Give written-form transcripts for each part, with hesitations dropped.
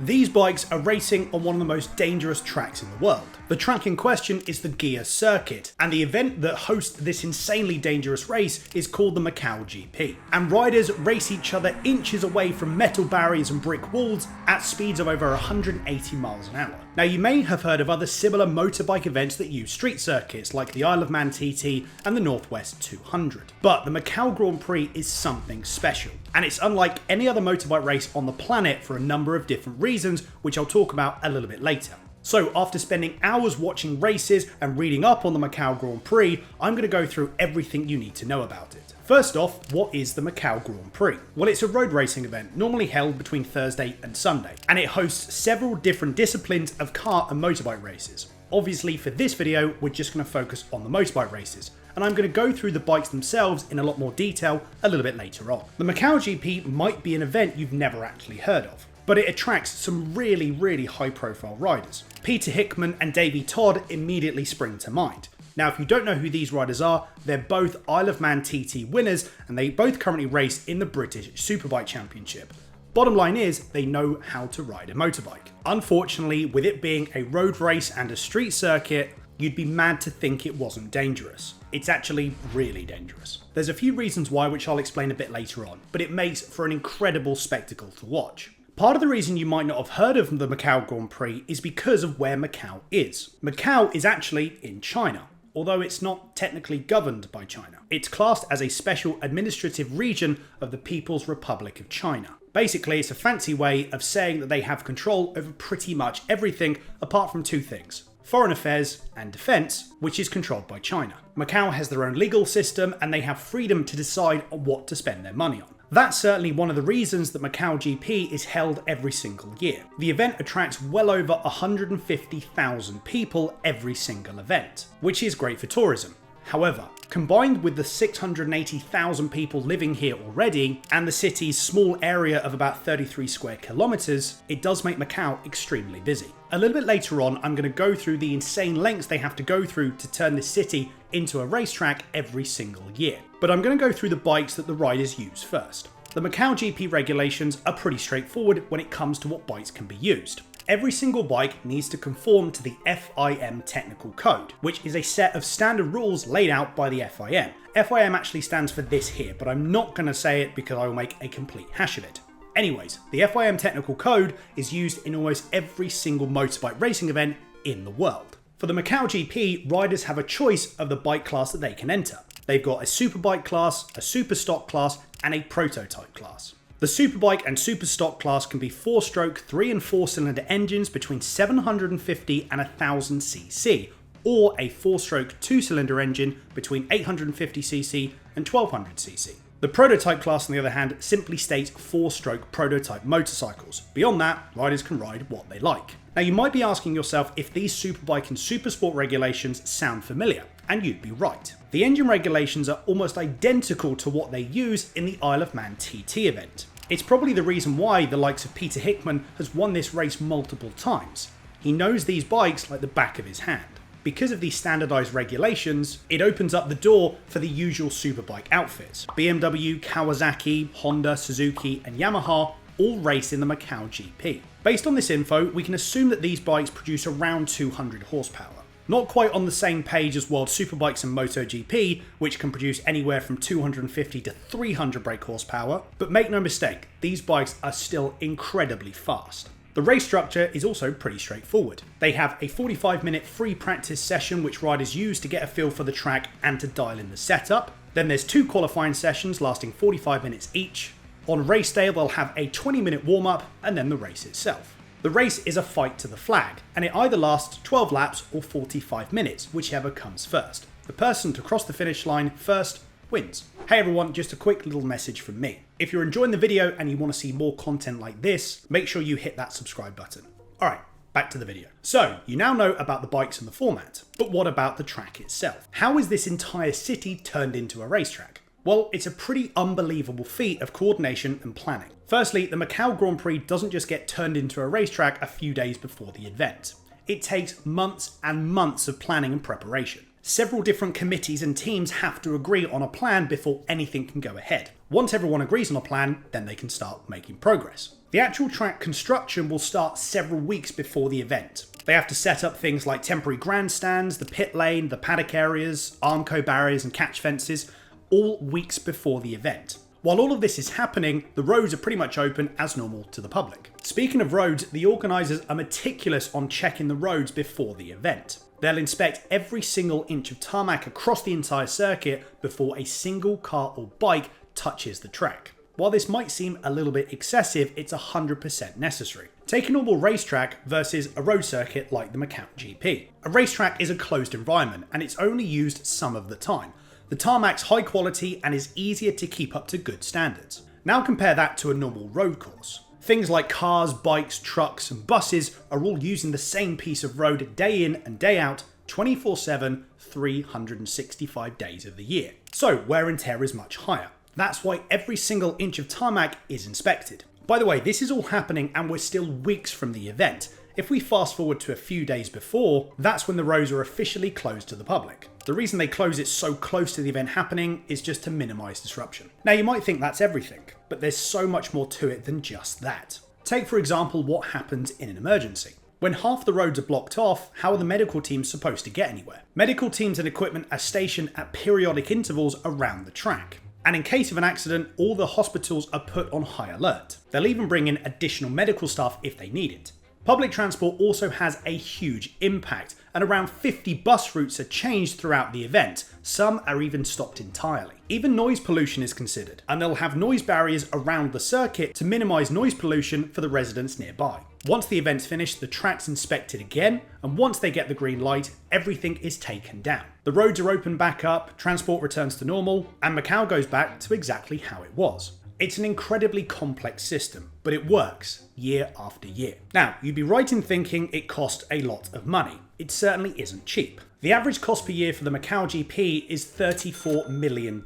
These bikes are racing on one of the most dangerous tracks in the world. The track in question is the Guia Circuit, and the event that hosts this insanely dangerous race is called the Macau GP. And riders race each other inches away from metal barriers and brick walls at speeds of over 180 miles an hour. Now, you may have heard of other similar motorbike events that use street circuits like the Isle of Man TT and the Northwest 200. But the Macau Grand Prix is something special, and it's unlike any other motorbike race on the planet for a number of different reasons, which I'll talk about a little bit later. So after spending hours watching races and reading up on the Macau Grand Prix, I'm going to go through everything you need to know about it. First off, what is the Macau Grand Prix? Well, it's a road racing event normally held between Thursday and Sunday, and it hosts several different disciplines of car and motorbike races. Obviously, for this video, we're just going to focus on the motorbike races, and I'm going to go through the bikes themselves in a lot more detail a little bit later on. The Macau GP might be an event you've never actually heard of, but it attracts some really high profile riders. Peter Hickman and Davey Todd immediately spring to mind. Now, if you don't know who these riders are, they're both Isle of Man TT winners, and they both currently race in the British Superbike Championship. Bottom line is, they know how to ride a motorbike. Unfortunately, with it being a road race and a street circuit, you'd be mad to think it wasn't dangerous. It's actually really dangerous. There's a few reasons why, which I'll explain a bit later on, but it makes for an incredible spectacle to watch. Part of the reason you might not have heard of the Macau Grand Prix is because of where Macau is. Macau is actually in China, although it's not technically governed by China. It's classed as a special administrative region of the People's Republic of China. Basically, it's a fancy way of saying that they have control over pretty much everything apart from two things: foreign affairs and defense, which is controlled by China. Macau has their own legal system, and they have freedom to decide on what to spend their money on. That's certainly one of the reasons that Macau GP is held every single year. The event attracts well over 150,000 people every single event, which is great for tourism. However, combined with the 680,000 people living here already, and the city's small area of about 33 square kilometers, it does make Macau extremely busy. A little bit later on, I'm going to go through the insane lengths they have to go through to turn this city into a racetrack every single year. But I'm going to go through the bikes that the riders use first. The Macau GP regulations are pretty straightforward when it comes to what bikes can be used. Every single bike needs to conform to the FIM technical code, which is a set of standard rules laid out by the FIM. FIM actually stands for this here, but I'm not going to say it because I will make a complete hash of it. Anyways, the FIM technical code is used in almost every single motorbike racing event in the world. For the Macau GP, riders have a choice of the bike class that they can enter. They've got a superbike class, a super stock class, and a prototype class. The superbike and super stock class can be 4-stroke 3 and 4 cylinder engines between 750 and 1000 cc, or a 4-stroke 2-cylinder engine between 850 cc and 1200 cc. The prototype class, on the other hand, simply states 4-stroke prototype motorcycles. Beyond that, riders can ride what they like. Now, you might be asking yourself if these superbike and supersport regulations sound familiar, and you'd be right. The engine regulations are almost identical to what they use in the Isle of Man TT event. It's probably the reason why the likes of Peter Hickman has won this race multiple times. He knows these bikes like the back of his hand. Because of these standardized regulations, it opens up the door for the usual superbike outfits. BMW, Kawasaki, Honda, Suzuki, and Yamaha all race in the Macau GP. Based on this info, we can assume that these bikes produce around 200 horsepower. Not quite on the same page as World Superbikes and MotoGP, which can produce anywhere from 250 to 300 brake horsepower, but make no mistake, these bikes are still incredibly fast. The race structure is also pretty straightforward. They have a 45-minute free practice session which riders use to get a feel for the track and to dial in the setup. Then there's 2 qualifying sessions lasting 45 minutes each. On race day, they'll have a 20-minute warm-up and then the race itself. The race is a fight to the flag, and it either lasts 12 laps or 45 minutes, whichever comes first. The person to cross the finish line first wins. Hey everyone, just a quick little message from me. If you're enjoying the video and you want to see more content like this, make sure you hit that subscribe button. Alright, back to the video. So, you now know about the bikes and the format, but what about the track itself? How is this entire city turned into a racetrack? Well, it's a pretty unbelievable feat of coordination and planning. Firstly, the Macau Grand Prix doesn't just get turned into a racetrack a few days before the event. It takes months and months of planning and preparation. Several different committees and teams have to agree on a plan before anything can go ahead. Once everyone agrees on a plan, then they can start making progress. The actual track construction will start several weeks before the event. They have to set up things like temporary grandstands, the pit lane, the paddock areas, Armco barriers and catch fences, all weeks before the event. While all of this is happening, the roads are pretty much open as normal to the public. Speaking of roads, the organisers are meticulous on checking the roads before the event. They'll inspect every single inch of tarmac across the entire circuit before a single car or bike touches the track. While this might seem a little bit excessive, it's 100% necessary. Take a normal racetrack versus a road circuit like the Macau GP. A racetrack is a closed environment and it's only used some of the time. The tarmac's high quality and is easier to keep up to good standards. Now compare that to a normal road course. Things like cars, bikes, trucks and buses are all using the same piece of road day in and day out, 24/7, 365 days of the year. So wear and tear is much higher. That's why every single inch of tarmac is inspected. By the way, this is all happening and we're still weeks from the event. If we fast forward to a few days before, that's when the roads are officially closed to the public. The reason they close it so close to the event happening is just to minimise disruption. Now you might think that's everything, but there's so much more to it than just that. Take for example what happens in an emergency. When half the roads are blocked off, how are the medical teams supposed to get anywhere? Medical teams and equipment are stationed at periodic intervals around the track. And in case of an accident, all the hospitals are put on high alert. They'll even bring in additional medical staff if they need it. Public transport also has a huge impact, and around 50 bus routes are changed throughout the event. Some are even stopped entirely. Even noise pollution is considered, and they'll have noise barriers around the circuit to minimise noise pollution for the residents nearby. Once the event's finished, the track's inspected again, and once they get the green light, everything is taken down. The roads are opened back up, transport returns to normal, and Macau goes back to exactly how it was. It's an incredibly complex system, but it works year after year. Now, you'd be right in thinking it cost a lot of money. It certainly isn't cheap. The average cost per year for the Macau GP is $34 million,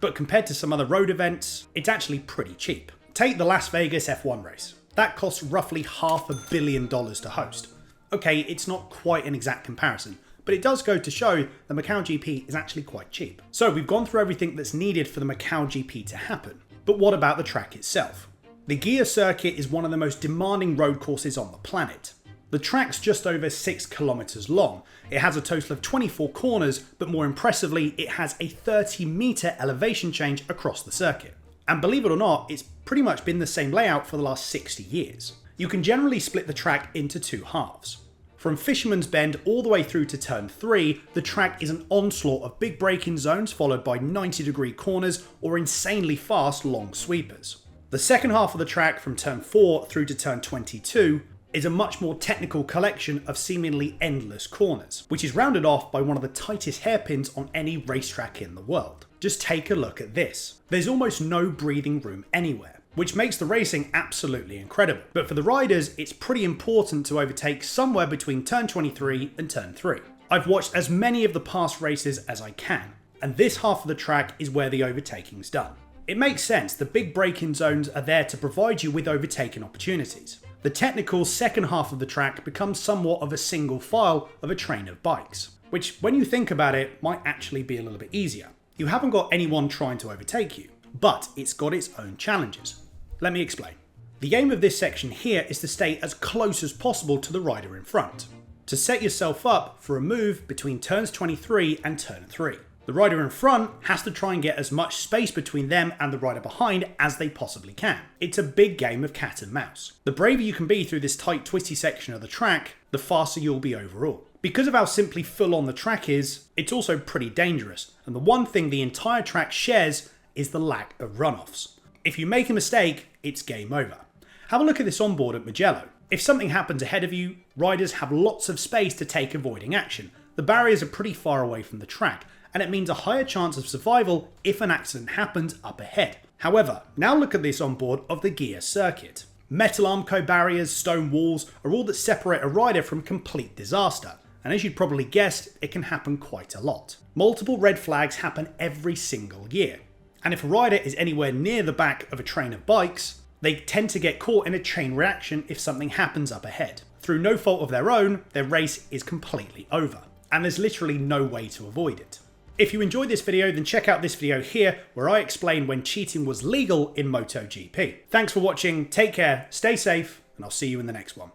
but compared to some other road events, it's actually pretty cheap. Take the Las Vegas F1 race. That costs roughly $500 million to host. Okay, it's not quite an exact comparison, but it does go to show the Macau GP is actually quite cheap. So we've gone through everything that's needed for the Macau GP to happen. But what about the track itself? The Guia Circuit is one of the most demanding road courses on the planet. The track's just over 6 kilometers long. It has a total of 24 corners, but more impressively, it has a 30-meter elevation change across the circuit. And believe it or not, it's pretty much been the same layout for the last 60 years. You can generally split the track into two halves. From Fisherman's Bend all the way through to turn 3, the track is an onslaught of big braking zones followed by 90-degree corners or insanely fast long sweepers. The second half of the track from turn 4 through to turn 22 is a much more technical collection of seemingly endless corners, which is rounded off by one of the tightest hairpins on any racetrack in the world. Just take a look at this. There's almost no breathing room anywhere, which makes the racing absolutely incredible. But for the riders, it's pretty important to overtake somewhere between turn 23 and turn 3. I've watched as many of the past races as I can, and this half of the track is where the overtaking's done. It makes sense, the big braking zones are there to provide you with overtaking opportunities. The technical second half of the track becomes somewhat of a single file of a train of bikes, which when you think about it might actually be a little bit easier. You haven't got anyone trying to overtake you, but it's got its own challenges. Let me explain. The aim of this section here is to stay as close as possible to the rider in front, to set yourself up for a move between turns 23 and turn 3. The rider in front has to try and get as much space between them and the rider behind as they possibly can. It's a big game of cat and mouse. The braver you can be through this tight twisty section of the track, the faster you'll be overall. Because of how simply full on the track is, it's also pretty dangerous, and the one thing the entire track shares is the lack of runoffs. If you make a mistake, it's game over. Have a look at this onboard at Mugello. If something happens ahead of you, riders have lots of space to take avoiding action. The barriers are pretty far away from the track, and it means a higher chance of survival if an accident happens up ahead. However, now look at this onboard of the Guia Circuit. Metal Armco barriers, stone walls are all that separate a rider from complete disaster, and as you'd probably guessed, it can happen quite a lot. Multiple red flags happen every single year, and if a rider is anywhere near the back of a train of bikes, they tend to get caught in a chain reaction if something happens up ahead. Through no fault of their own, their race is completely over. and there's literally no way to avoid it. If you enjoyed this video, then check out this video here where I explain when cheating was legal in MotoGP. Thanks for watching, take care, stay safe, and I'll see you in the next one.